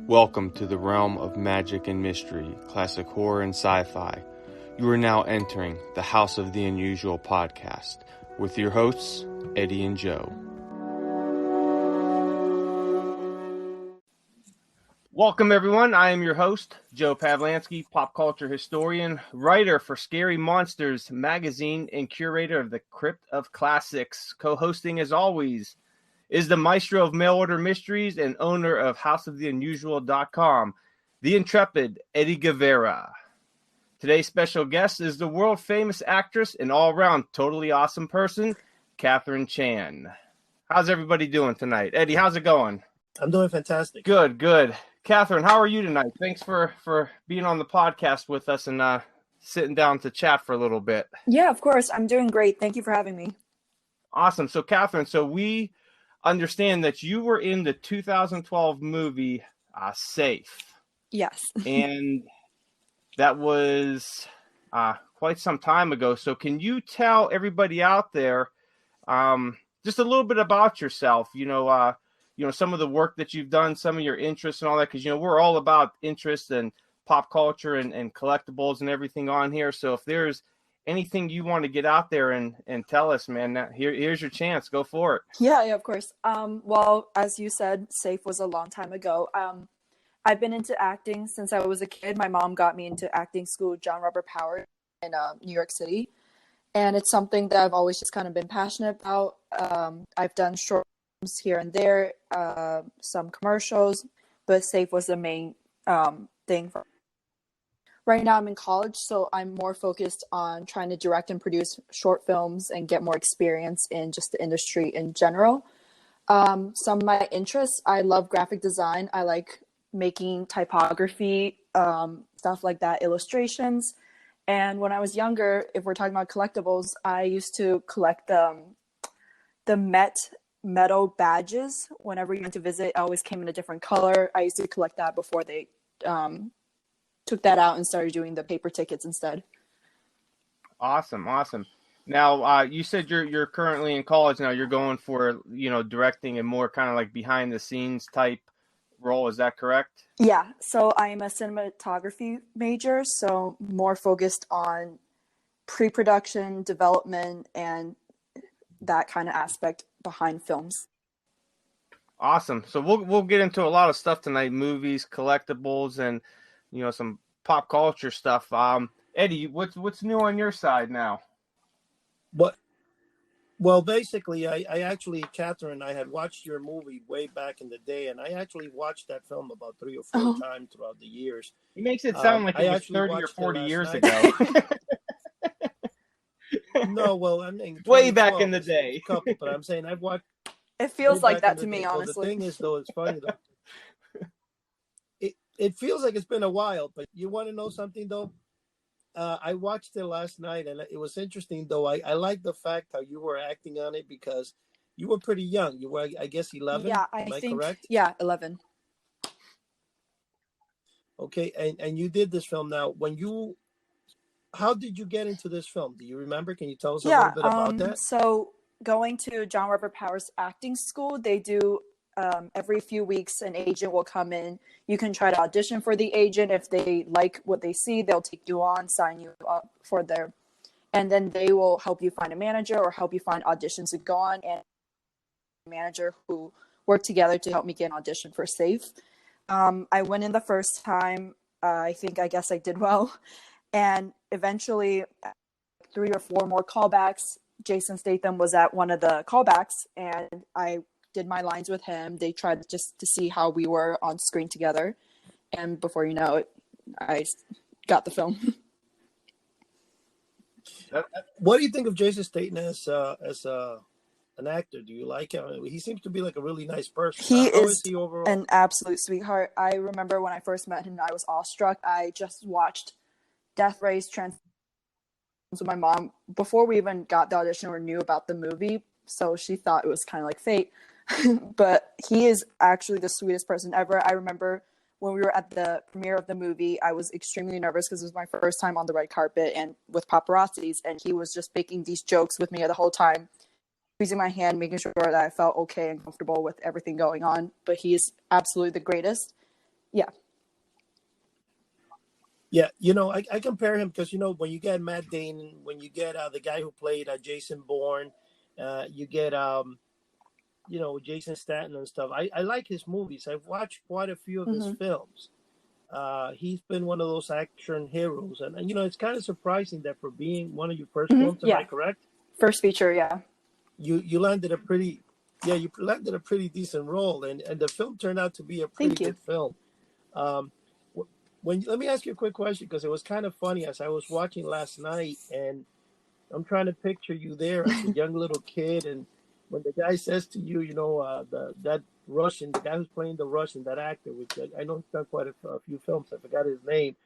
Welcome to the realm of magic and mystery, classic horror and sci-fi. You are now entering the House of the Unusual podcast with your hosts, Eddie and Joe. Welcome, everyone. I am your host, Joe Pavlansky, pop culture historian, writer for Scary Monsters magazine, and curator of the Crypt of Classics. Co-hosting, as always, is the maestro of mail-order mysteries and owner of houseoftheunusual.com, the intrepid Eddie Guevara. Today's special guest is the world-famous actress and all-around totally awesome person, Catherine Chan. How's everybody doing tonight? Eddie, how's it going? I'm doing fantastic. Good. Catherine, how are you tonight? Thanks for being on the podcast with us and sitting down to chat for a little bit. Yeah, of course. I'm doing great. Thank you for having me. Awesome. So, Catherine, we understand that you were in the 2012 movie Safe. Yes. And that was quite some time ago. So can you tell everybody out there just a little bit about yourself? Some of the work that you've done, some of your interests and all that, because, we're all about interest and pop culture and collectibles and everything on here. So if there's anything you want to get out there and tell us, man, here's your chance. Go for it. Yeah, of course. Well, as you said, Safe was a long time ago. I've been into acting since I was a kid. My mom got me into acting school, John Robert Powers in New York City. And it's something that I've always just kind of been passionate about. I've done short films here and there, some commercials, but Safe was the main thing for. Right now I'm in college, so I'm more focused on trying to direct and produce short films and get more experience in just the industry in general. Some of my interests, I love graphic design. I like making typography, stuff like that, illustrations. And when I was younger, if we're talking about collectibles, I used to collect the Met metal badges. Whenever you went to visit, it always came in a different color. I used to collect that before they took that out and started doing the paper tickets instead. Awesome. Now, you said you're currently in college now. You're going for, directing and more kind of like behind the scenes type role. Is that correct? Yeah. So I am a cinematography major, so more focused on pre-production, development, and that kind of aspect behind films. Awesome. So we'll get into a lot of stuff tonight, movies, collectibles, and some pop culture stuff. Eddie, what's new on your side now? Well, basically, I actually, Catherine, I had watched your movie way back in the day, and I actually watched that film about 3 or 4 times throughout the years. He makes it sound like it was 30 or 40 years ago. No, well, I mean, way back in the day. Couple, but I'm saying I've watched. It feels like that to me, honestly. Well, the thing is, though, it's funny though. It feels like it's been a while, but you want to know something though? I watched it last night, and it was interesting though. I like the fact how you were acting on it because you were pretty young. You were, I guess, 11. Yeah, Am I correct? Yeah, 11. Okay, and you did this film now. How did you get into this film? Do you remember? Can you tell us a little bit about that? So going to John Robert Powers acting school, they do every few weeks an agent will come in. You can try to audition for the agent. If they like what they see, they'll take you on, sign you up for and then they will help you find a manager or help you find auditions to go on, and a manager who work together to help me get an audition for Safe. I went in the first time. I guess I did well. And eventually 3 or 4 more callbacks. Jason Statham was at one of the callbacks, and I did my lines with him. They tried just to see how we were on screen together. And before you know it, I got the film. What do you think of Jason Statham as an actor? Do you like him? I mean, he seems to be like a really nice person. How is he overall? An absolute sweetheart. I remember when I first met him, I was awestruck. I just watched Death Race with my mom before we even got the audition or knew about the movie. So she thought it was kind of like fate. But he is actually the sweetest person ever. I remember when we were at the premiere of the movie, I was extremely nervous because it was my first time on the red carpet and with paparazzis, and he was just making these jokes with me the whole time, squeezing my hand, making sure that I felt okay and comfortable with everything going on. But he is absolutely the greatest. Yeah. Yeah, I compare him because when you get Matt Damon, when you get the guy who played Jason Bourne, you get Jason Statham and stuff. I like his movies. I've watched quite a few of his Mm-hmm. films. He's been one of those action heroes, and it's kind of surprising that for being one of your first Mm-hmm. films, am I Yeah. correct? First feature, yeah. You landed a pretty, yeah, you landed a pretty decent role, and the film turned out to be a pretty Thank you. good film. Um, Let me ask you a quick question because it was kind of funny as I was watching last night, and I'm trying to picture you there as a young little kid, and when the guy says to you, that Russian, the guy who's playing the Russian, that actor, which I know he's done quite a few films, I forgot his name,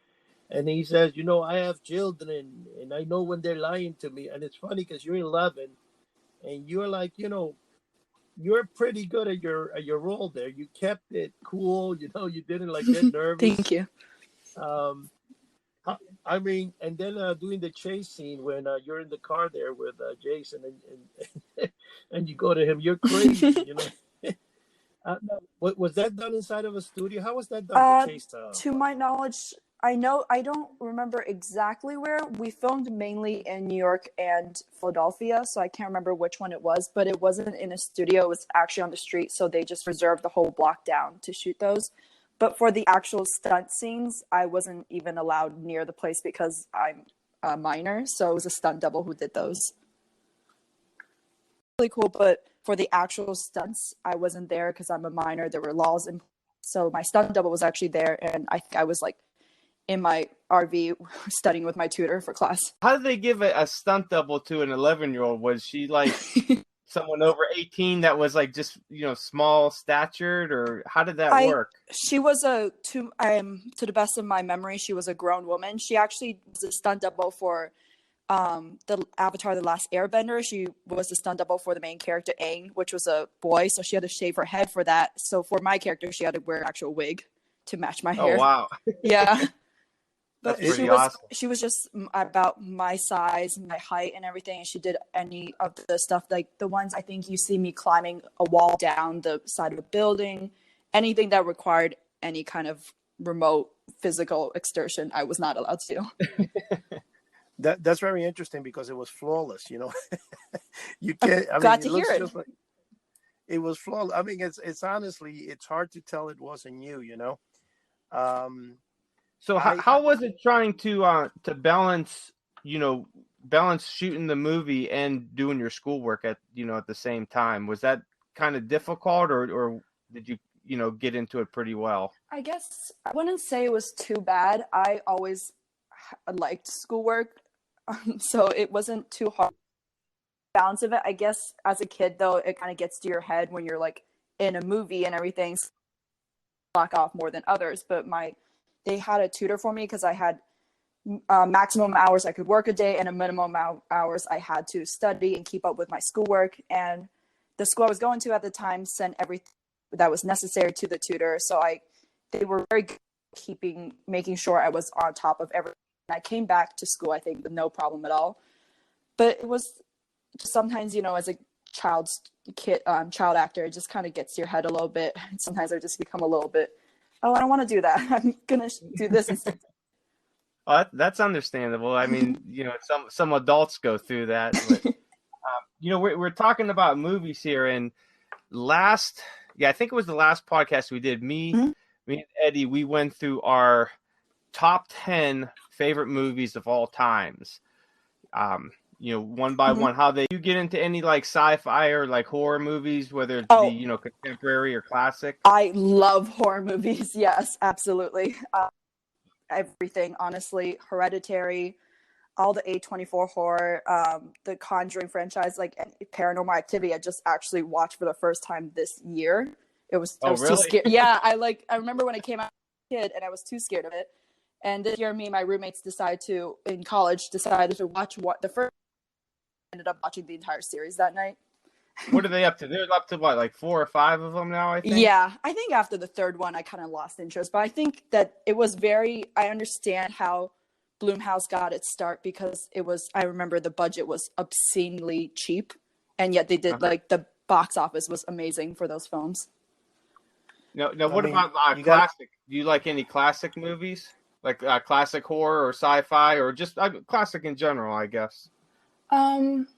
and he says, I have children, and I know when they're lying to me, and it's funny because you're 11, and you're like, you're pretty good at your role there. You kept it cool, you didn't like get nervous. Thank you. Um, I mean, and then doing the chase scene when you're in the car there with Jason and you go to him, you're crazy. Now, was that done inside of a studio? How was that done? The chase? To my knowledge, I don't remember exactly where. We filmed mainly in New York and Philadelphia, so I can't remember which one it was, but it wasn't in a studio. It was actually on the street, so they just reserved the whole block down to shoot those. But for the actual stunt scenes, I wasn't even allowed near the place because I'm a minor, so it was a stunt double who did those. Really cool, but for the actual stunts, I wasn't there because I'm a minor. There were laws in, so my stunt double was actually there, and I think I was like in my RV studying with my tutor for class. How did they give a stunt double to an 11-year-old? Was she like someone over 18 that was like just small statured, or how did that work? She was to the best of my memory, she was a grown woman. She actually was a stunt double for the Avatar: The Last Airbender. She was the stunt double for the main character Aang, which was a boy, so she had to shave her head for that. So for my character, she had to wear an actual wig to match my hair. Oh wow. Yeah. That's But pretty awesome. She was just about my size, my height, and everything. And she did any of the stuff, like the ones I think you see me climbing a wall down the side of a building, anything that required any kind of remote physical exertion, I was not allowed to do. That's very interesting because it was flawless. You can't. I Glad mean, to hear it. just like it was flawless. I mean, it's honestly, it's hard to tell it wasn't you. So how was it trying to balance, balance shooting the movie and doing your schoolwork at the same time? Was that kind of difficult, or did you get into it pretty well? I guess I wouldn't say it was too bad. I always liked schoolwork, so it wasn't too hard. Balance of it, I guess, as a kid though, it kind of gets to your head when you're like in a movie and everything, block off more than others. But they had a tutor for me because I had maximum hours I could work a day and a minimum hours I had to study and keep up with my schoolwork. And the school I was going to at the time sent everything that was necessary to the tutor. So they were very good at making sure I was on top of everything. I came back to school, I think, with no problem at all. But it was just sometimes, as a child actor, it just kind of gets to your head a little bit. Sometimes I just become a little bit, oh, I don't want to do that. I'm gonna do this instead. Oh, that's understandable. I mean, some adults go through that. But, we're talking about movies here, and I think it was the last podcast we did. Me and Eddie, we went through our top 10 favorite movies of all times. One by one. How you get into any like sci-fi or like horror movies, whether it be contemporary or classic? I love horror movies. Yes, absolutely. Everything, honestly. Hereditary, all the A24 horror, the Conjuring franchise, like Paranormal Activity. I just actually watched for the first time this year. I was really? too scared. Yeah, I remember when it came out as a kid, and I was too scared of it. And this year, me and my roommates decided to watch the first. Ended up watching the entire series that night. What are they up to? They're up to what, like 4 or 5 of them now, I think? Yeah, I think after the third one, I kind of lost interest. But I think that it was I understand how Blumhouse got its start because I remember the budget was obscenely cheap. And yet they did, like, the box office was amazing for those films. Now, I what mean, about you got classic? Do you like any classic movies, like classic horror or sci-fi, or just classic in general? I guess. Um,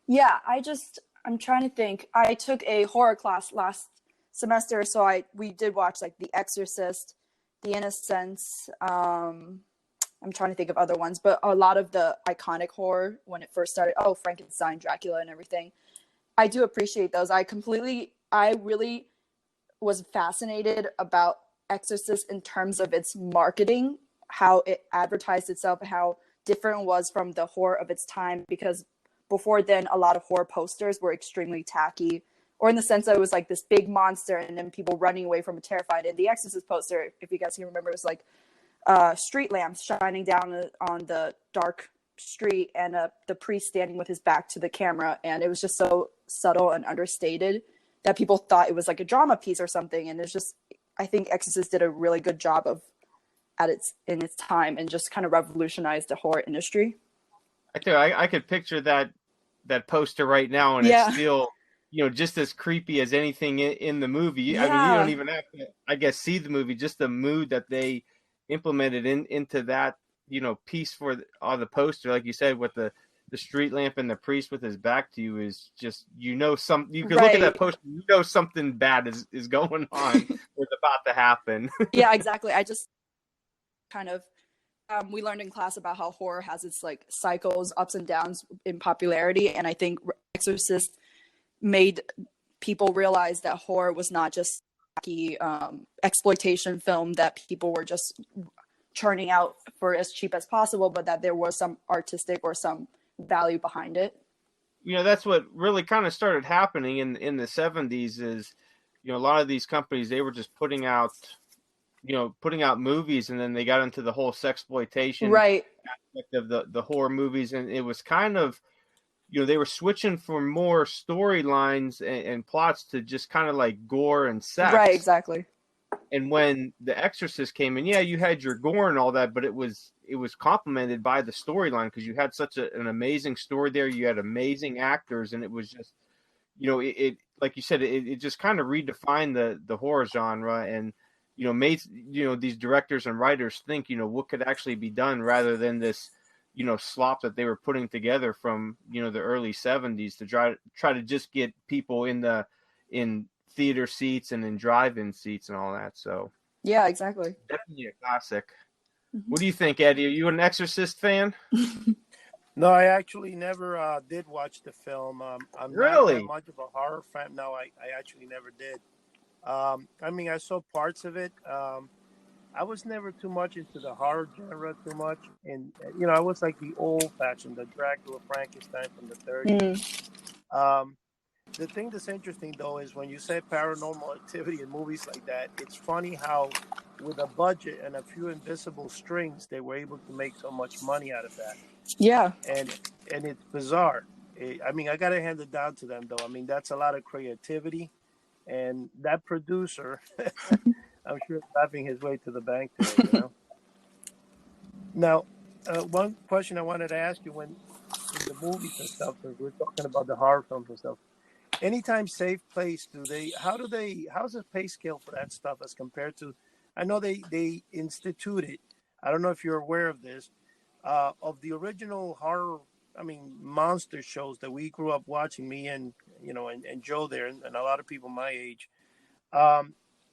yeah, I'm trying to think. I took a horror class last semester, so we did watch like The Exorcist, The Innocents. I'm trying to think of other ones, but a lot of the iconic horror when it first started. Oh, Frankenstein, Dracula, and everything. I do appreciate those. I really was fascinated about Exorcist in terms of its marketing, how it advertised itself, how different it was from the horror of its time. Because before then, a lot of horror posters were extremely tacky, or in the sense that it was like this big monster and then people running away from it terrified. And the Exorcist poster, if you guys can remember, it was like street lamps shining down on the dark street and the priest standing with his back to the camera, and it was just so subtle and understated that people thought it was like a drama piece or something. And it's just, I think Exorcist did a really good job of in its time and just kind of revolutionized the horror industry. I could picture that poster right now, and it's Yeah. still, just as creepy as anything in the movie. I mean, you don't Yeah. even have to, I guess, see the movie. Just the mood that they implemented into that, piece for on the poster, like you said, with the street lamp and the priest with his back to you is just, you could look at that Right. poster, something bad is going on, or it's about to happen. Yeah, exactly. I just kind of we learned in class about how horror has its like cycles, ups and downs in popularity, and I think Exorcist made people realize that horror was not just exploitation film that people were just churning out for as cheap as possible, but that there was some artistic or some value behind it. That's what really kind of started happening in the 70s is, a lot of these companies, they were just putting out movies, and then they got into the whole sexploitation Right. aspect of the horror movies, and it was kind of, they were switching from more storylines and plots to just kind of like gore and Right, sex. exactly. And when The Exorcist came in, yeah, you had your gore and all that, but it was complemented by the storyline, because you had such an amazing story there. You had amazing actors, and it was just, it like you said, it just kind of redefined the horror genre, and made these directors and writers think what could actually be done, rather than this slop that they were putting together from the early 70s to try to just get people in theater seats and in drive-in seats and all that. So Yeah, exactly. definitely a classic. Mm-hmm. What do you think, Eddie? Are you an Exorcist fan? No, I actually never did watch the film. I'm not that Really? much of a horror fan. No, I actually never did. I mean, I saw parts of it. I was never too much into the horror genre too much, and I was like the old-fashioned, the Dracula, Frankenstein from the 30s. Um, the thing that's interesting though is when you say paranormal activity in movies like that, it's funny how, with a budget and a few invisible strings, they were able to make so much money out of that. Yeah. And it's bizarre. I mean, I gotta hand it down to them though. I mean, that's a lot of creativity, and that producer, I'm sure, is laughing his way to the bank today. Now, one question I wanted to ask you, when in the movies and stuff, because we're talking about the horror films and stuff, anytime safe place, how's the pay scale for that stuff as compared to, I know they instituted, I don't know if you're aware of this, of the original horror, I mean, monster shows that we grew up watching, me and, and Joe there, and a lot of people my age,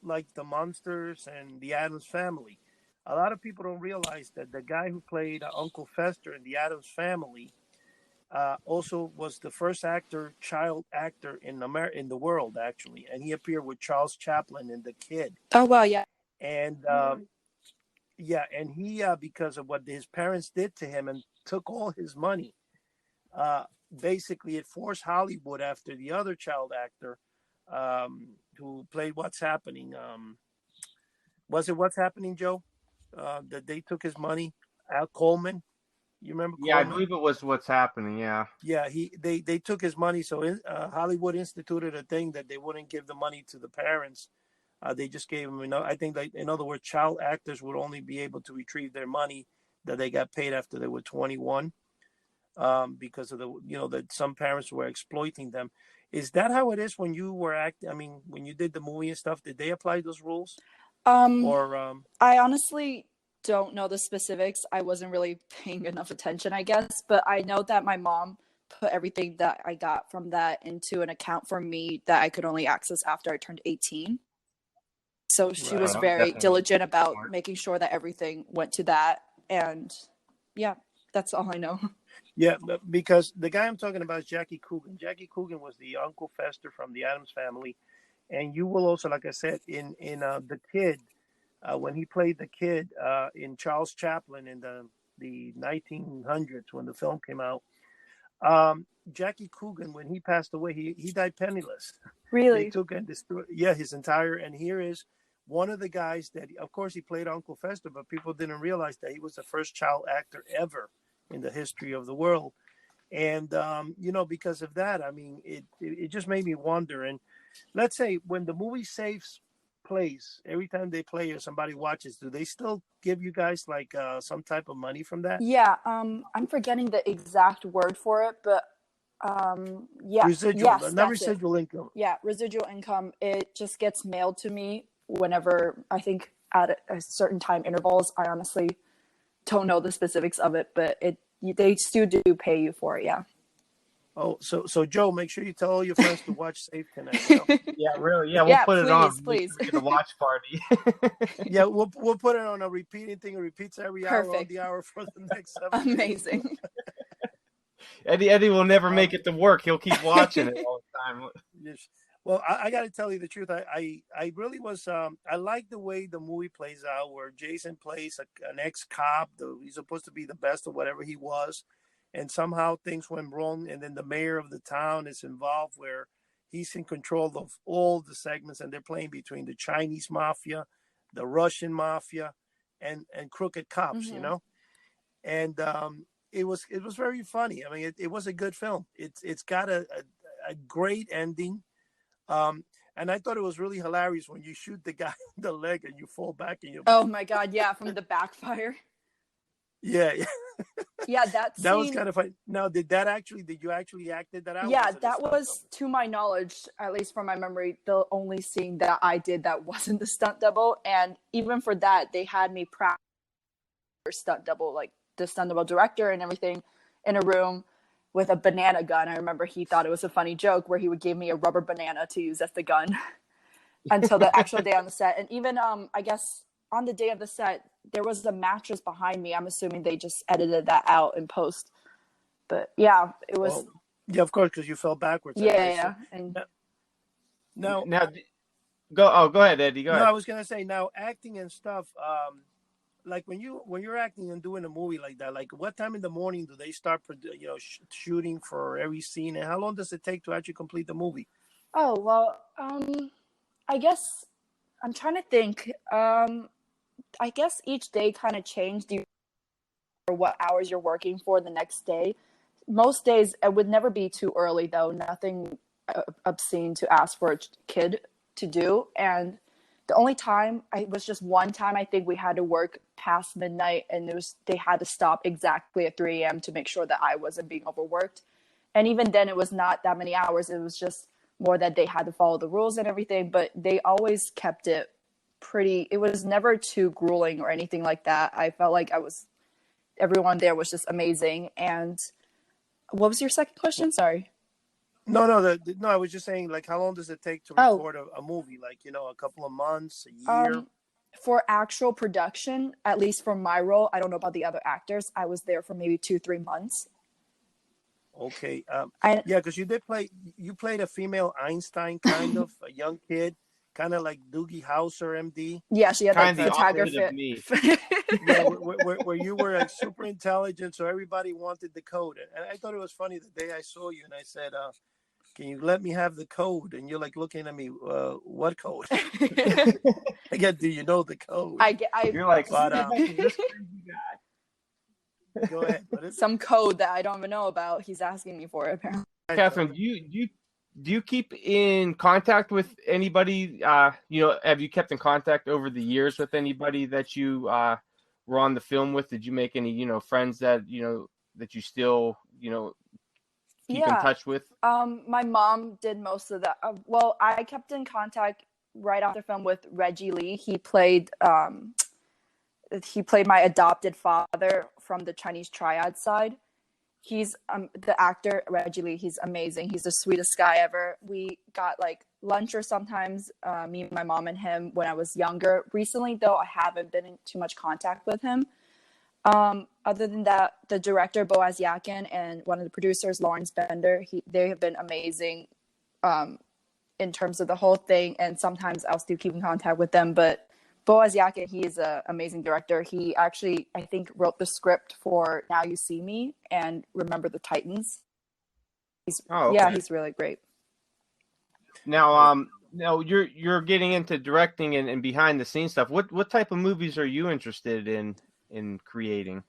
like the Monsters and the Addams Family. A lot of people don't realize that the guy who played Uncle Fester in the Addams Family also was the first child actor in the world, actually, and he appeared with Charles Chaplin in The Kid. Oh wow, yeah. And yeah, and he because of what his parents did to him and took all his money, uh, basically it forced Hollywood after the other child actor who played What's Happening. Was it What's Happening, Joe? That they took his money. Al Coleman. You remember Yeah, I Coleman? believe it was What's Happening. Yeah. Yeah, they took his money. So Hollywood instituted a thing that they wouldn't give the money to the parents. They just gave them, I think, like, in other words, child actors would only be able to retrieve their money that they got paid after they were 21, because of that some parents were exploiting them. Is that how it is when you were acting? I mean, when you did the movie and stuff, did they apply those rules? Um, Or I honestly don't know the specifics. I wasn't really paying enough attention, I guess, but I know that my mom put everything that I got from that into an account for me that I could only access after I turned 18. So she was right? very Definitely diligent about smart. making sure that everything went to that. And yeah, that's all I know. Yeah, because the guy I'm talking about is Jackie Coogan. Jackie Coogan was the Uncle Fester from the Addams Family, and you will also, like I said, in the kid when he played the kid in Charles Chaplin in the 1900s when the film came out. Jackie Coogan, when he passed away, he died penniless. They Really? took and destroyed, yeah, his entire. And here is one of the guys that, of course, he played Uncle Fester, but people didn't realize that he was the first child actor ever in the history of the world. And because of that, I mean, it just made me wonder. And let's say when the movie saves plays, every time they play or somebody watches, do they still give you guys like some type of money from that? Yeah, I'm forgetting the exact word for it, but yeah, Residual, yes, not that's it. residual income. Yeah, residual income. It just gets mailed to me whenever, I think at a certain time intervals. I honestly don't know the specifics of it, but they still do pay you for it. Yeah. Oh, so Joe, make sure you tell all your friends to watch Safe tonight. Yeah, really. Yeah, we'll Yeah, put it on. please, Make please. sure we get a watch party. Yeah, we'll put it on a repeating thing. It repeats every hour on Perfect. the hour for the next 7 days. Amazing. Eddie will never Um, make it to work. He'll keep watching it all the time. yes. Well, I got to tell you the truth. I really was. I like the way the movie plays out, where Jason plays an ex-cop. He's supposed to be the best of whatever he was, and somehow things went wrong. And then the mayor of the town is involved, where he's in control of all the segments, and they're playing between the Chinese mafia, the Russian mafia, and crooked cops. Hmm. And it was very funny. I mean, it was a good film. It's got a great ending. And I thought it was really hilarious when you shoot the guy in the leg and you fall back and you. Oh my God, yeah, from the backfire. Yeah, Yeah, that that was scene. kind of funny. Now, did you actually acted that out? Yeah, Was it a that stunt was, to my knowledge, at least from my memory, the only scene that I did that wasn't the stunt double. And even for that, they had me practice stunt double, like the stunt double director and everything, in a room with a banana gun. I remember he thought it was a funny joke where he would give me a rubber banana to use as the gun until the actual day on the set. And even I guess on the day of the set, there was a mattress behind me. I'm assuming they just edited that out in post. But yeah, it was. double? Yeah, of course, because you fell backwards. I Yeah, guess. yeah. And Now, Now, go ahead, Eddie. Go no, ahead. I was gonna say now acting and stuff. Like when you're acting and doing a movie like that, like what time in the morning do they start, shooting for every scene, and how long does it take to actually complete the movie? oh well, I guess I'm trying to think. I guess each day kind of changed or what hours you're working for the next day. Most days it would never be too early though. Nothing obscene to ask for a kid to do. And the only time I was just one time I think we had to work past midnight, and they had to stop exactly at 3 a.m. to make sure that I wasn't being overworked. And even then it was not that many hours. It was just more that they had to follow the rules and everything, but they always kept it pretty. It was never too grueling or anything like that. I felt like everyone there was just amazing. And what was your second question? Sorry. No, no, no. I was just saying, like, how long does it take to Oh, record a movie? Like, a couple of months, a year. um, for actual production, at least for my role, I don't know about the other actors. I was there for maybe 2-3 months. Okay. I Yeah, because you played a female Einstein, kind of a young kid, kind of like Doogie Howser, MD. Yeah, she had like Kind of the opposite of photography. me. Yeah, where you were like super intelligent, so everybody wanted the code. And I thought it was funny the day I saw you, and I said, "Can you let me have the code?" And you're like looking at me, "What code?" Again, do you know the code? I You're like, But who the heck is this crazy guy? go ahead. What is it? some code that I don't even know about. He's asking me for it apparently. Catherine, do you keep in contact with anybody? Have you kept in contact over the years with anybody that you were on the film with? Did you make any friends that that you still keep in touch with? My mom did most of that. Well, I kept in contact right after film with Reggie Lee. He played my adopted father from the Chinese triad side. He's the actor Reggie Lee. He's amazing. He's the sweetest guy ever. We got like lunch or sometimes me, my mom, and him when I was younger. Recently, though, I haven't been in too much contact with him. Other than that, the director Boaz Yakin and one of the producers Lawrence Bender, they have been amazing in terms of the whole thing. And sometimes I'll still keep in contact with them, but Boaz Yakin, he is an amazing director. He actually, I think, wrote the script for Now You See Me and Remember the Titans. Yeah, he's really great. Now, you're getting into directing and behind the scenes stuff. What type of movies are you interested in creating?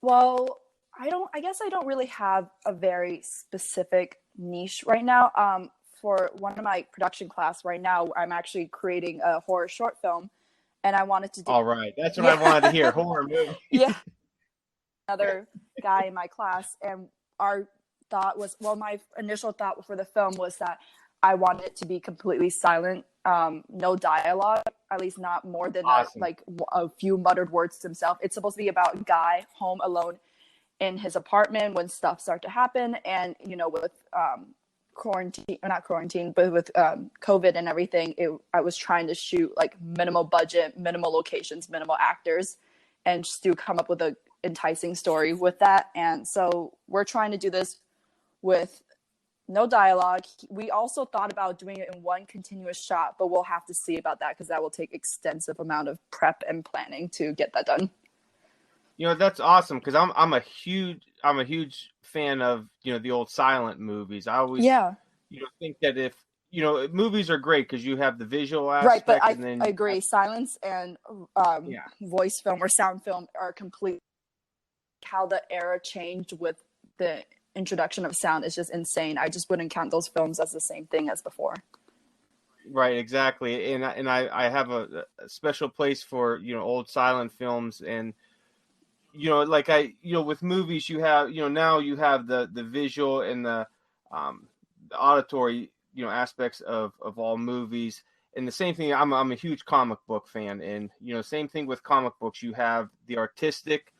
Well, I guess I don't really have a very specific niche right now. For one of my production class right now, I'm actually creating a horror short film. And I wanted to do. All right, that's what I wanted to hear. Horror movie. Yeah. Another guy in my class, and our thought was, well, my initial thought for the film was that I wanted it to be completely silent, no dialogue, at least not more than awesome. a few muttered words to himself. It's supposed to be about a guy home alone in his apartment when stuff starts to happen, and with not quarantine, but with COVID and everything, I was trying to shoot like minimal budget, minimal locations, minimal actors, and just to come up with a enticing story with that. And so we're trying to do this with no dialogue. We also thought about doing it in one continuous shot, but we'll have to see about that because that will take extensive amount of prep and planning to get that done. That's awesome because I'm a huge fan of the old silent movies. I always think that if movies are great because you have the visual aspect, right? But I agree, silence and voice film or sound film are completely how the era changed with the introduction of sound is just insane. I just wouldn't count those films as the same thing as before. Right, exactly, and I have a special place for old silent films and. With movies you have, now you have the visual and the auditory, aspects of all movies. And the same thing, I'm a huge comic book fan. And, same thing with comic books. You have the artistic,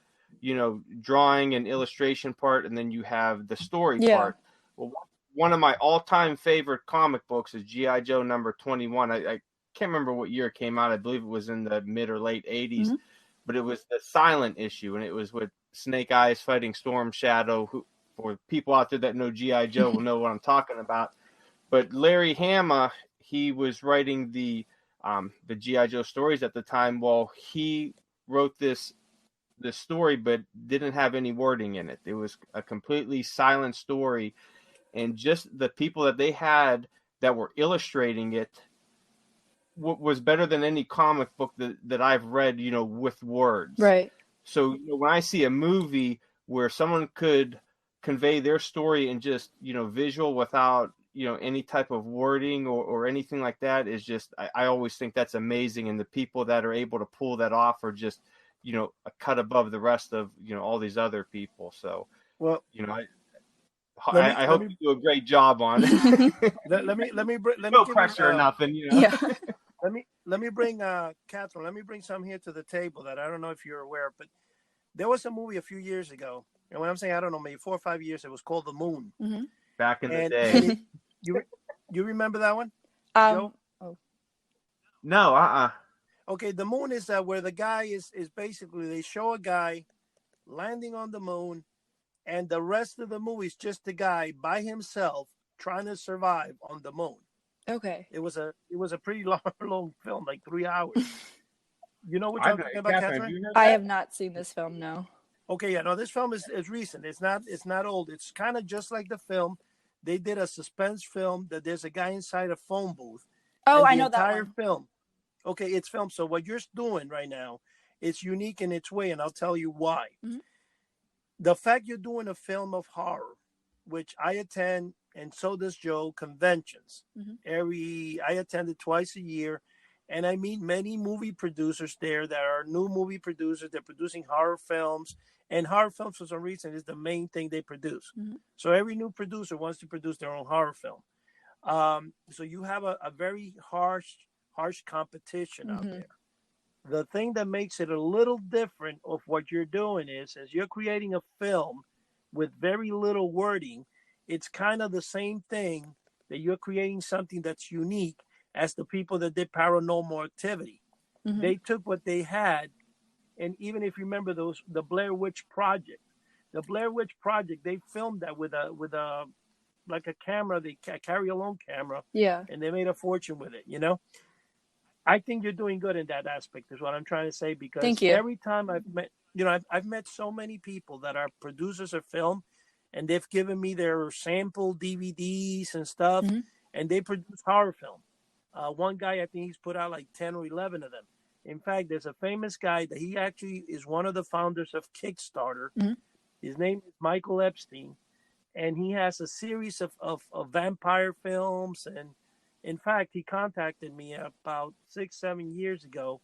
drawing and illustration part, and then you have the story part. Well, one of my all-time favorite comic books is G.I. Joe number 21. I can't remember what year it came out. I believe it was in the mid or late 80s. Mm-hmm. But it was the silent issue, and it was with Snake Eyes fighting Storm Shadow. Who, for people out there that know G.I. Joe, will know what I'm talking about. But Larry Hama, he was writing the G.I. Joe stories at the time. Well, he wrote this story, but didn't have any wording in it. It was a completely silent story, and just the people that they had that were illustrating it was better than any comic book that I've read, with words. Right. So when I see a movie where someone could convey their story in just, visual without, any type of wording or anything like that is just, I always think that's amazing. And the people that are able to pull that off are just, a cut above the rest of, all these other people. So, well, I hope you do a great job on it. let me no pressure or nothing, Yeah. Let me bring Catherine. Let me bring some here to the table that I don't know if you're aware, but there was a movie a few years ago, and when I'm saying I don't know, maybe 4 or 5 years, it was called The Moon. Mm-hmm. Back in the day. You remember that one? Joe? Oh. No. Okay, The Moon is where the guy is basically they show a guy landing on the moon, and the rest of the movie is just the guy by himself trying to survive on the moon. Okay. It was a pretty long film, like 3 hours. You know what I'm talking about, Catherine? I have not seen this film, no. Okay, yeah, no, this film is recent. It's not old. It's kind of just like the film. They did a suspense film that there's a guy inside a phone booth. Oh, I know that entire one. film. Okay, it's filmed. So what you're doing right now, it's unique in its way, and I'll tell you why. Mm-hmm. The fact you're doing a film of horror, which I attend, and so does Joe, conventions. Mm-hmm. I attend it twice a year, and I meet many movie producers there that are new movie producers. They're producing horror films, And horror films, for some reason, is the main thing they produce. Mm-hmm. So every new producer wants to produce their own horror film. So you have a very harsh competition out Mm-hmm. there. The thing that makes it a little different of what you're doing is, as you're creating a film with very little wording, it's kind of the same thing that you're creating something that's unique as the people that did Paranormal Activity. Mm-hmm. They took what they had, and even if you remember the Blair Witch Project, they filmed that with a like a camera, they carry along camera, Yeah. and they made a fortune with it. I think you're doing good in that aspect, is what I'm trying to say, because Thank you. every time I've met so many people that are producers of film, and they've given me their sample DVDs and stuff, Mm-hmm. and they produce horror film. One guy, I think he's put out like 10 or 11 of them. In fact, there's a famous guy that he actually is one of the founders of Kickstarter. Mm-hmm. His name is Michael Epstein, and he has a series of vampire films. And in fact, he contacted me about 6-7 years ago,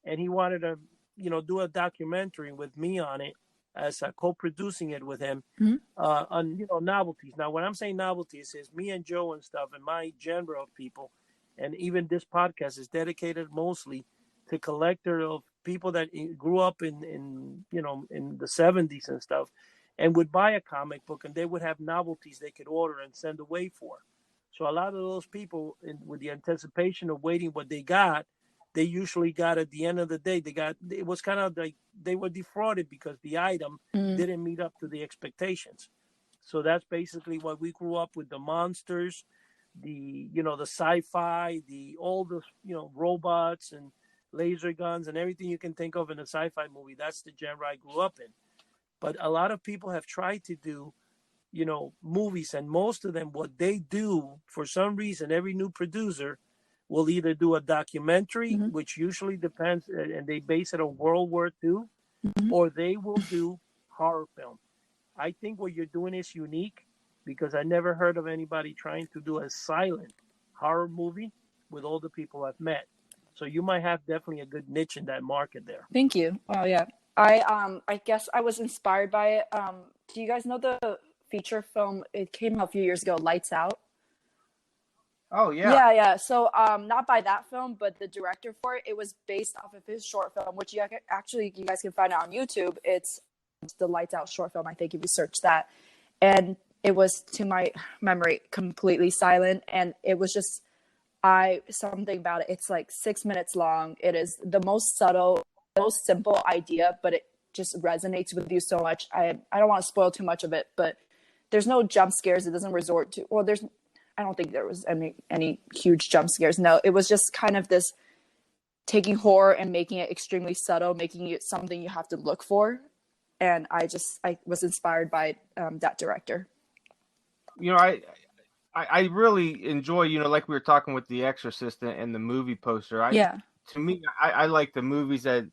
and he wanted to do a documentary with me on it, as co-producing it with him, Mm-hmm. on novelties. Now, when I'm saying novelties, is me and Joe and stuff, and my genre of people, and even this podcast is dedicated mostly to collector of people that grew up in the 70s and stuff, and would buy a comic book, and they would have novelties they could order and send away for. So a lot of those people, with the anticipation of waiting what they got, they usually got, at the end of the day, it was kind of like they were defrauded because the item Mm-hmm. didn't meet up to the expectations. So that's basically what we grew up with: the monsters, the sci-fi, all the robots and laser guns and everything you can think of in a sci-fi movie. That's the genre I grew up in. But a lot of people have tried to do movies, and most of them, what they do, for some reason, every new producer will either do a documentary, Mm-hmm. which usually depends, and they base it on World War II, Mm-hmm. or they will do horror film. I think what you're doing is unique, because I never heard of anybody trying to do a silent horror movie with all the people I've met. So you might have definitely a good niche in that market there. Thank you. Oh yeah. I guess I was inspired by it. Do you guys know the feature film? It came out a few years ago, Lights Out. Oh yeah. Yeah. So not by that film, but the director for it. It was based off of his short film, which you guys can find it on YouTube. It's the Lights Out short film, I think, if you search that. And it was, to my memory, completely silent, and it was just something about it. It's like 6 minutes long. It is the most subtle, most simple idea, but it just resonates with you so much. I don't want to spoil too much of it, but there's no jump scares. It doesn't resort to, well, I don't think there was any huge jump scares. No, it was just kind of this taking horror and making it extremely subtle, making it something you have to look for. And I was inspired by that director. I really enjoy, like we were talking with The Exorcist and the movie poster. To me, I like the movies that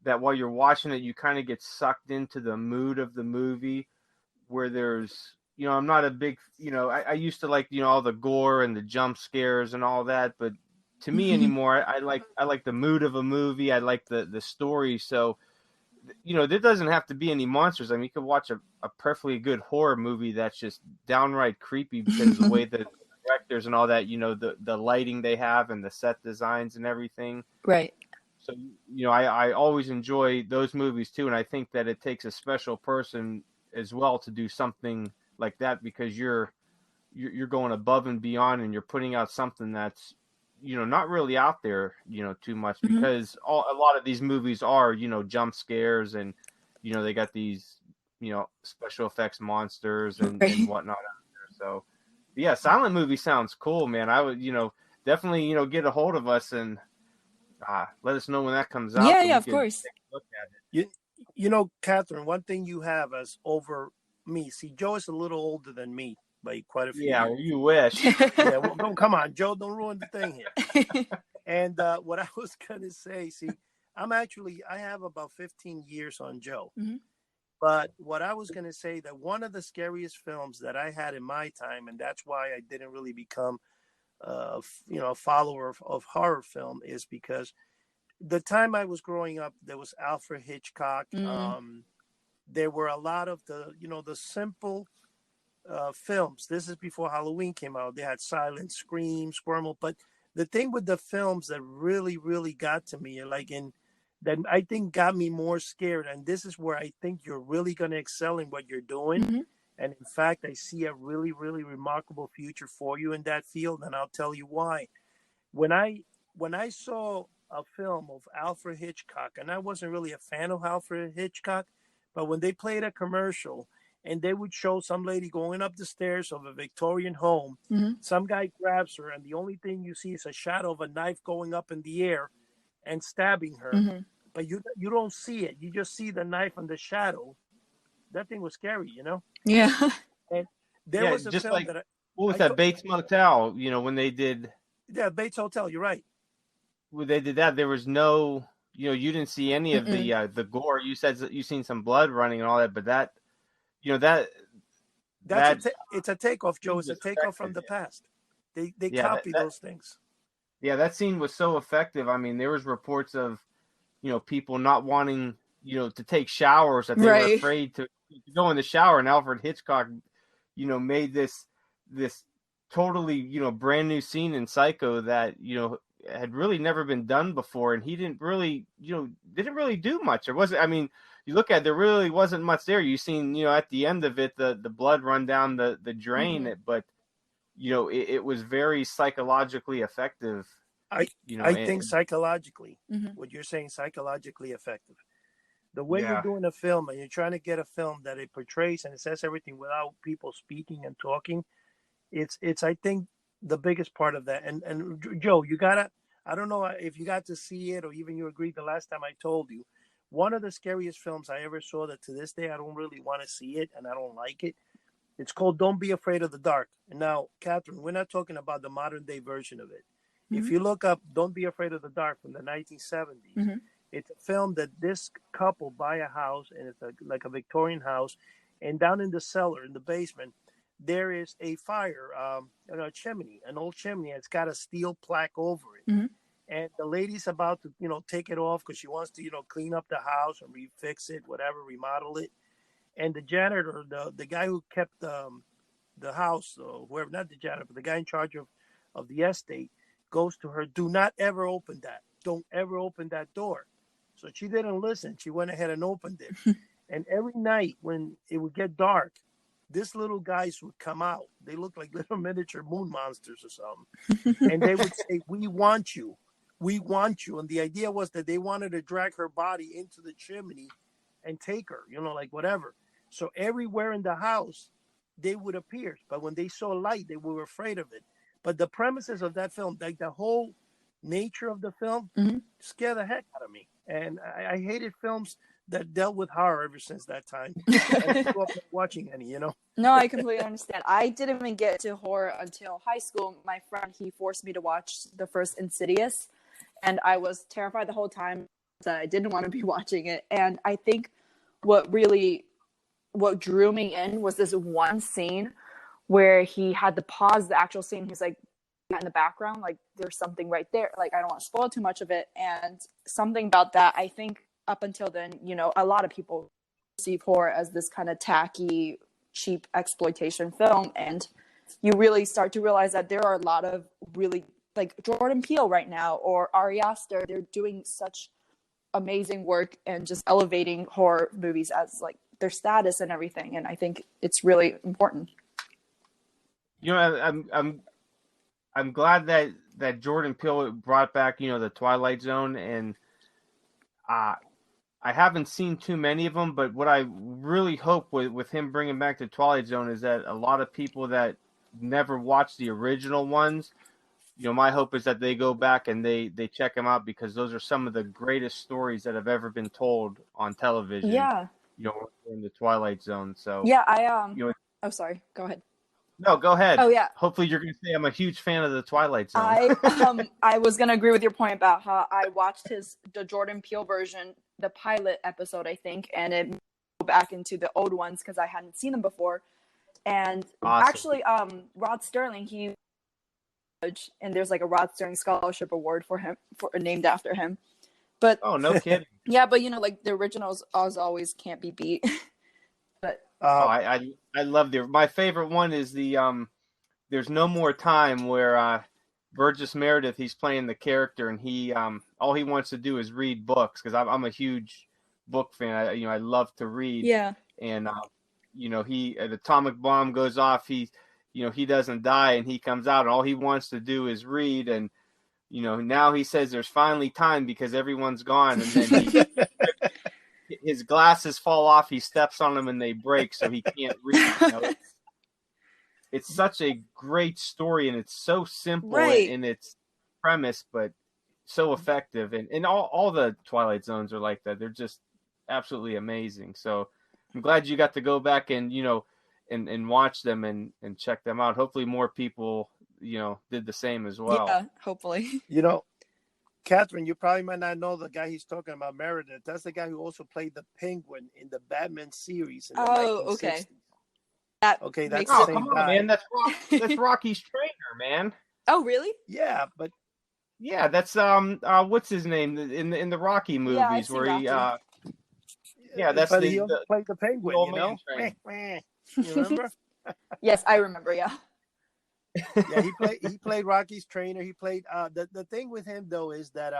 while you're watching it, you kind of get sucked into the mood of the movie, where there's, I'm not a big, I used to like, all the gore and the jump scares and all that, but to me anymore, I like the mood of a movie. I like the story. So, there doesn't have to be any monsters. I mean, you could watch a perfectly good horror movie that's just downright creepy because of the way the directors and all that, the lighting they have and the set designs and everything. Right. So, I always enjoy those movies too. And I think that it takes a special person as well to do something like that, because you're going above and beyond, and you're putting out something that's, not really out there, too much, because a lot of these movies are, jump scares, and, they got these, special effects monsters and whatnot out there. So, yeah, silent movie sounds cool, man. I would, definitely, get a hold of us and let us know when that comes out. Yeah, of course. Take a look at it. Catherine, one thing you have as over me. See, Joe is a little older than me by quite a few years. Well, you wish. Yeah, well, come on, Joe, don't ruin the thing here. And what I was gonna say, see, I have about 15 years on Joe. Mm-hmm. But what I was gonna say, that one of the scariest films that I had in my time, and that's why I didn't really become a follower of horror film, is because the time I was growing up, there was Alfred Hitchcock. there were a lot of the simple films. This is before Halloween came out. They had Silent Scream, Squirmel. But the thing with the films that really, really got to me, that I think got me more scared, and this is where I think you're really going to excel in what you're doing. Mm-hmm. And in fact, I see a really, really remarkable future for you in that field, and I'll tell you why. When I saw a film of Alfred Hitchcock, and I wasn't really a fan of Alfred Hitchcock, but when they played a commercial and they would show some lady going up the stairs of a Victorian home, Mm-hmm. some guy grabs her, and the only thing you see is a shadow of a knife going up in the air and stabbing her, Mm-hmm. but you don't see it. You just see the knife and the shadow. That thing was scary, Yeah. And there was a just film like that what was that Bates Motel? When they did Bates Hotel. You're right. when they did that, there was no, you didn't see any of Mm-mm. the gore. You said that you seen some blood running and all that, but that, that That's that it's a takeoff, Joe. scene It's a was takeoff from effective. the past. They Yeah, copy those things. that scene was so effective. I mean, there was reports of people not wanting to take showers, that they were Right. afraid to go in the shower, and Alfred Hitchcock made this totally brand new scene in Psycho that had really never been done before, and he didn't really do much. There wasn't, I mean, you look at it, there really wasn't much there. You seen at the end of it the blood run down the drain, Mm-hmm. but it was very psychologically effective. I think psychologically, Mm-hmm. what you're saying, psychologically effective. The way you're Yeah. doing a film, and you're trying to get a film that it portrays and it says everything without people speaking and talking, it's I think the biggest part of that. And Joe, you gotta, I don't know if you got to see it or even you agreed the last time I told you, one of the scariest films I ever saw that to this day I don't really want to see it and I don't like it. It's called Don't Be Afraid of the Dark. And now, Catherine, we're not talking about the modern day version of it. Mm-hmm. If you look up Don't Be Afraid of the Dark from the 1970s, Mm-hmm. it's a film that this couple buy a house, and it's like a Victorian house, and down in the cellar, in the basement, there is a fire, a chimney, an old chimney. And it's got a steel plaque over it. Mm-hmm. And the lady's about to, take it off because she wants to, clean up the house and refix it, whatever, remodel it. And the janitor, the guy who kept the house, or whoever, not the janitor, but the guy in charge of the estate, goes to her, do not ever open that. Don't ever open that door. So she didn't listen. She went ahead and opened it. And every night when it would get dark, these little guys would come out. They looked like little miniature moon monsters or something. And they would say, we want you. We want you. And the idea was that they wanted to drag her body into the chimney and take her, like whatever. So everywhere in the house, they would appear. But when they saw light, they were afraid of it. But the premises of that film, like the whole nature of the film, Mm-hmm. scared the heck out of me. And I hated films that dealt with horror ever since that time. And I grew up not watching any, No, I completely understand. I didn't even get to horror until high school. My friend, he forced me to watch the first Insidious, and I was terrified the whole time. So I didn't want to be watching it. And I think what drew me in was this one scene where he had to pause the actual scene. He's like, in the background, like there's something right there. Like I don't want to spoil too much of it. And something about that, I think up until then, a lot of people perceive horror as this kind of tacky, cheap exploitation film. And you really start to realize that there are a lot of really, like Jordan Peele right now or Ari Aster, they're doing such amazing work and just elevating horror movies as like their status and everything. And I think it's really important. I'm glad that Jordan Peele brought back the Twilight Zone, and I haven't seen too many of them, but what I really hope with him bringing back the Twilight Zone is that a lot of people that never watched the original ones, my hope is that they go back and they check them out, because those are some of the greatest stories that have ever been told on television. Yeah. In the Twilight Zone. So yeah, oh, sorry. Go ahead. No, go ahead. Oh, yeah. Hopefully you're going to say I'm a huge fan of the Twilight Zone. I was going to agree with your point about how I watched the Jordan Peele version, the pilot episode, I think, and it moved back into the old ones because I hadn't seen them before. And Awesome. Actually, Rod Sterling, and there's like a Rod Sterling Scholarship Award for him, named after him. But oh, no kidding. Yeah, but like the originals, as always, can't be beat. Oh, Uh, I love my favorite one is the There's No More Time, where Burgess Meredith, he's playing the character, and he all he wants to do is read books, because I'm a huge book fan. I love to read, Yeah. and he an atomic bomb goes off. He doesn't die, and he comes out, and all he wants to do is read. And now he says there's finally time because everyone's gone, and then his glasses fall off. He steps on them and they break, so he can't read. It's such a great story, and it's so simple Right. in its premise, but so effective. And all the Twilight Zones are like that. They're just absolutely amazing. So I'm glad you got to go back and and watch them and check them out. Hopefully more people did the same as well. Yeah, hopefully. Catherine, you probably might not know the guy he's talking about, Meredith. That's the guy who also played the Penguin in the Batman series in the Oh, 1960s. okay. That Okay, that's makes the Oh, it. same come on, guy. man. That's Rocky's trainer, man. Oh, really? Yeah, but Yeah, that's what's his name in the Rocky movies, Yeah, I've seen where he Rocky. that's but he also the played the Penguin, old man Meh, train. meh. You remember? Yes, I remember. Yeah. Yeah, he played Rocky's trainer. He played the thing with him though is that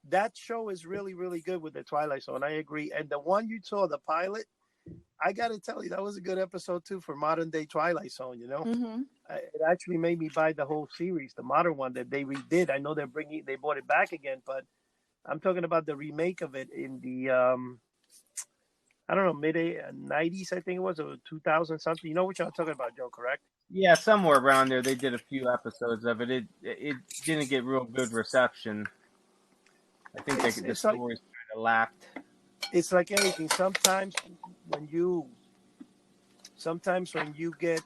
that show is really, really good with the Twilight Zone. I agree. And the one you saw, the pilot, I got to tell you, that was a good episode too for modern day Twilight Zone. Mm-hmm. It actually made me buy the whole series, the modern one that they redid. I know they brought it back again, but I'm talking about the remake of it in the I don't know, mid '90s, I think it was, or 2000 something. You know what I'm talking about, Joe? Correct? Yeah, somewhere around there they did a few episodes of it. It didn't get real good reception. I think the It's like stories kind of lacked. it's like anything. When you sometimes when you get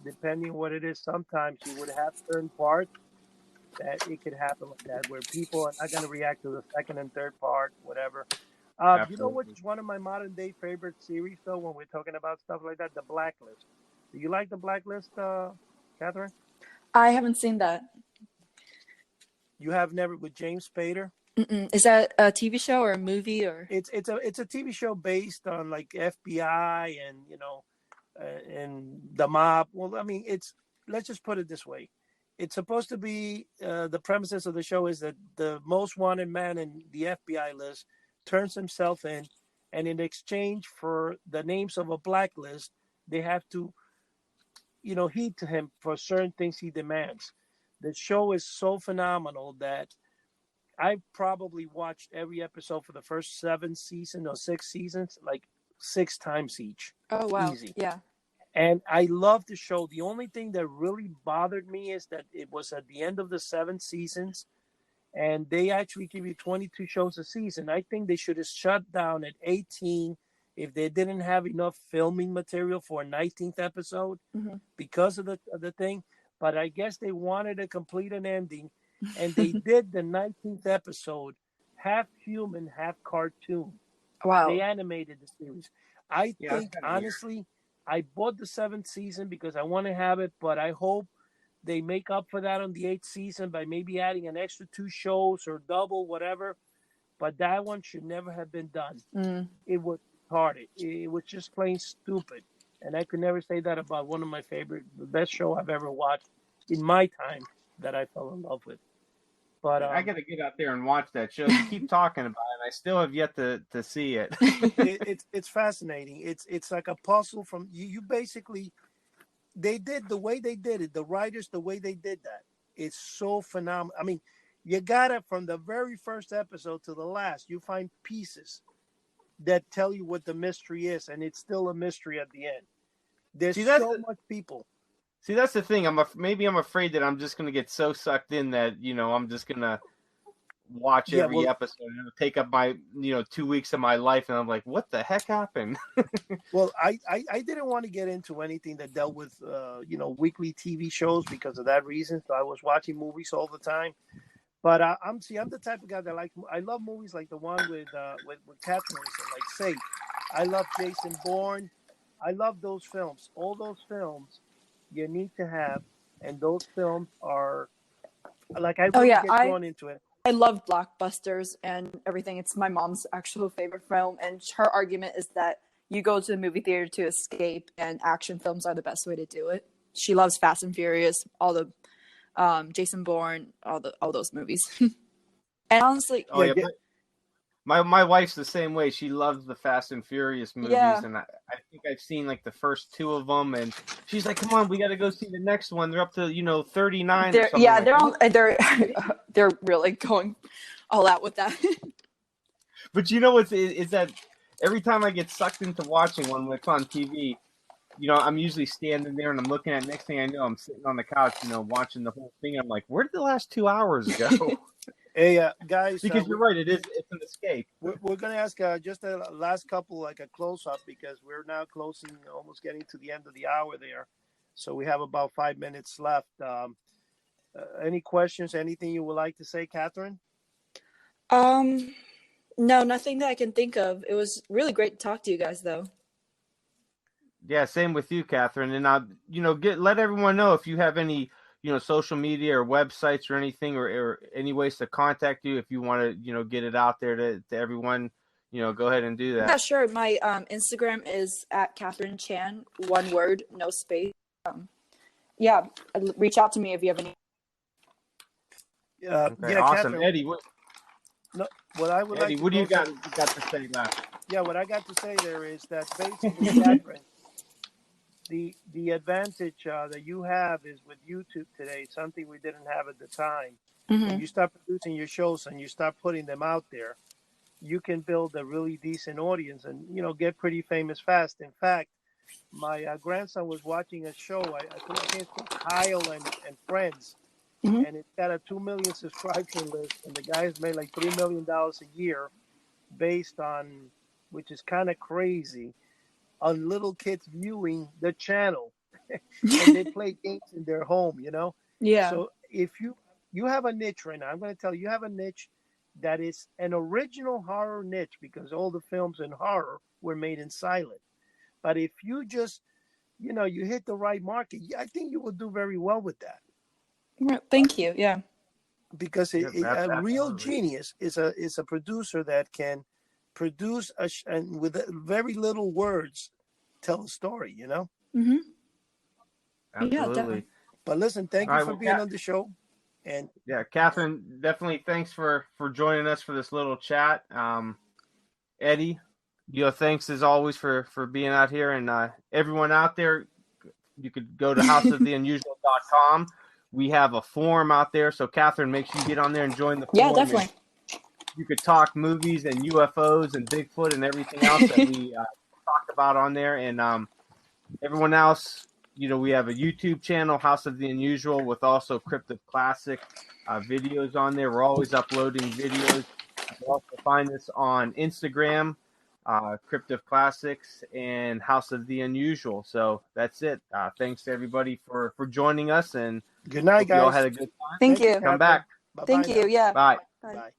depending on what it is, sometimes you would have certain parts that it could happen like that, where people are not going to react to the second and third part, whatever. You know what's Absolutely. one of my modern day favorite series though? When we're talking about stuff like that, The Blacklist. Do you like The Blacklist, Catherine? I haven't seen that. You have never, with James Spader. Mm-mm. Is that a TV show or a movie or? It's a TV show based on like FBI and and the mob. Well, I mean, let's just put it this way. It's supposed to be the premises of the show is that the most wanted man in the FBI list turns himself in, and in exchange for the names of a blacklist, they have to, heed to him for certain things he demands. The show is so phenomenal that I probably watched every episode for the first 7 seasons or 6 seasons, like 6 times each. Oh, wow. Easy. Yeah. And I love the show. The only thing that really bothered me is that it was at the end of the 7 seasons, and they actually give you 22 shows a season. I think they should have shut down at 18 if they didn't have enough filming material for a 19th episode Mm-hmm. because of the thing. But I guess they wanted to complete an ending, and they did the 19th episode half human, half cartoon. Wow. They animated the series. I Yeah, think, honestly, I bought the 7th season because I want to have it, but I hope they make up for that on the 8th season by maybe adding an extra 2 shows or double, whatever. But that one should never have been done. Mm. It was retarded. It was just plain stupid. And I could never say that about one of my the best show I've ever watched in my time that I fell in love with. But I got to get out there and watch that show. You keep talking about it. I still have yet to see it. it's fascinating. It's like a puzzle from you basically they did the way they did it. The writers, the way they did that, it's so phenomenal. I mean, you got it from the very first episode to the last. You find pieces that tell you what the mystery is, and it's still a mystery at the end. There's so much people. See, that's the thing. Maybe I'm afraid that I'm just going to get so sucked in that I'm just going to watch every episode, and it'll take up my 2 weeks of my life, and I'm like, what the heck happened? Well, I didn't want to get into anything that dealt with weekly TV shows because of that reason. So I was watching movies all the time. But I'm the type of guy that I love movies like the one with Catherine, like Safe. I love Jason Bourne. I love those films. All those films you need to have, and those films are like I really get drawn into it. I love blockbusters and everything. It's my mom's actual favorite film, and her argument is that you go to the movie theater to escape, and action films are the best way to do it. She loves Fast and Furious, all the Jason Bourne, all those movies. And honestly, Oh yeah, my wife's the same way. She loves the Fast and Furious movies, yeah, and I think I've seen like the first 2 of them, and she's like, "Come on, we got to go see the next one. They're up to 39 or they're something." yeah, like they're that. on, they're really going all out with that. But you know what's is that every time I get sucked into watching one when it's on TV, I'm usually standing there and I'm looking at. Next thing I know, I'm sitting on the couch, watching the whole thing. I'm like, where did the last 2 hours go? Hey, guys, Because you're right, it's an escape. We're going to ask just a last couple, like a close up, because we're now closing, almost getting to the end of the hour there. So we have about 5 minutes left. Any questions? Anything you would like to say, Catherine? No, nothing that I can think of. It was really great to talk to you guys, though. Yeah, same with you, Catherine. And let everyone know if you have any social media or websites or anything, or any ways to contact you if you want to get it out there to everyone. Go ahead and do that. Yeah, sure. My Instagram is at Catherine Chan, one word, no space. Yeah, reach out to me if you have any. Okay, yeah, awesome, Catherine, Eddie. what I would Eddie, like to what do you also- got to say last? Yeah, what I got to say there is that basically, Catherine, the advantage that you have is with YouTube today, something we didn't have at the time. When you start producing your shows and you start putting them out there, you can build a really decent audience and get pretty famous fast. In fact, my grandson was watching a show. I think it's called Kyle and Friends, and it's got a 2 million subscriber list, and the guy has made like $3 million a year, based on, which is kind of crazy, on little kids viewing the channel, and they play games in their home. Yeah. So if you have a niche right now, I'm going to tell you, you have a niche that is an original horror niche, because all the films in horror were made in silent. But if you just, you hit the right market, I think you will do very well with that. Thank you. Yeah. Because a real genius is a producer that can produce and with very little words tell a story. Mm-hmm. Absolutely. Yeah, definitely. But listen, thank you for being on the show. And yeah, Catherine, definitely thanks for joining us for this little chat. Eddie, thanks as always for being out here, and everyone out there, you could go to houseoftheunusual.com. We have a forum out there, so Catherine, make sure you get on there and join the forum. Yeah, definitely. You could talk movies and UFOs and Bigfoot and everything else that we talked about on there. And everyone else, we have a YouTube channel, House of the Unusual, with also Cryptid Classic videos on there. We're always uploading videos. You can also find us on Instagram, Cryptid Classics, and House of the Unusual. So that's it. Thanks to everybody for joining us, and good night, guys. You all had a good time. Thank you. Come back. Bye-bye. Thank you. Yeah. Bye. Bye.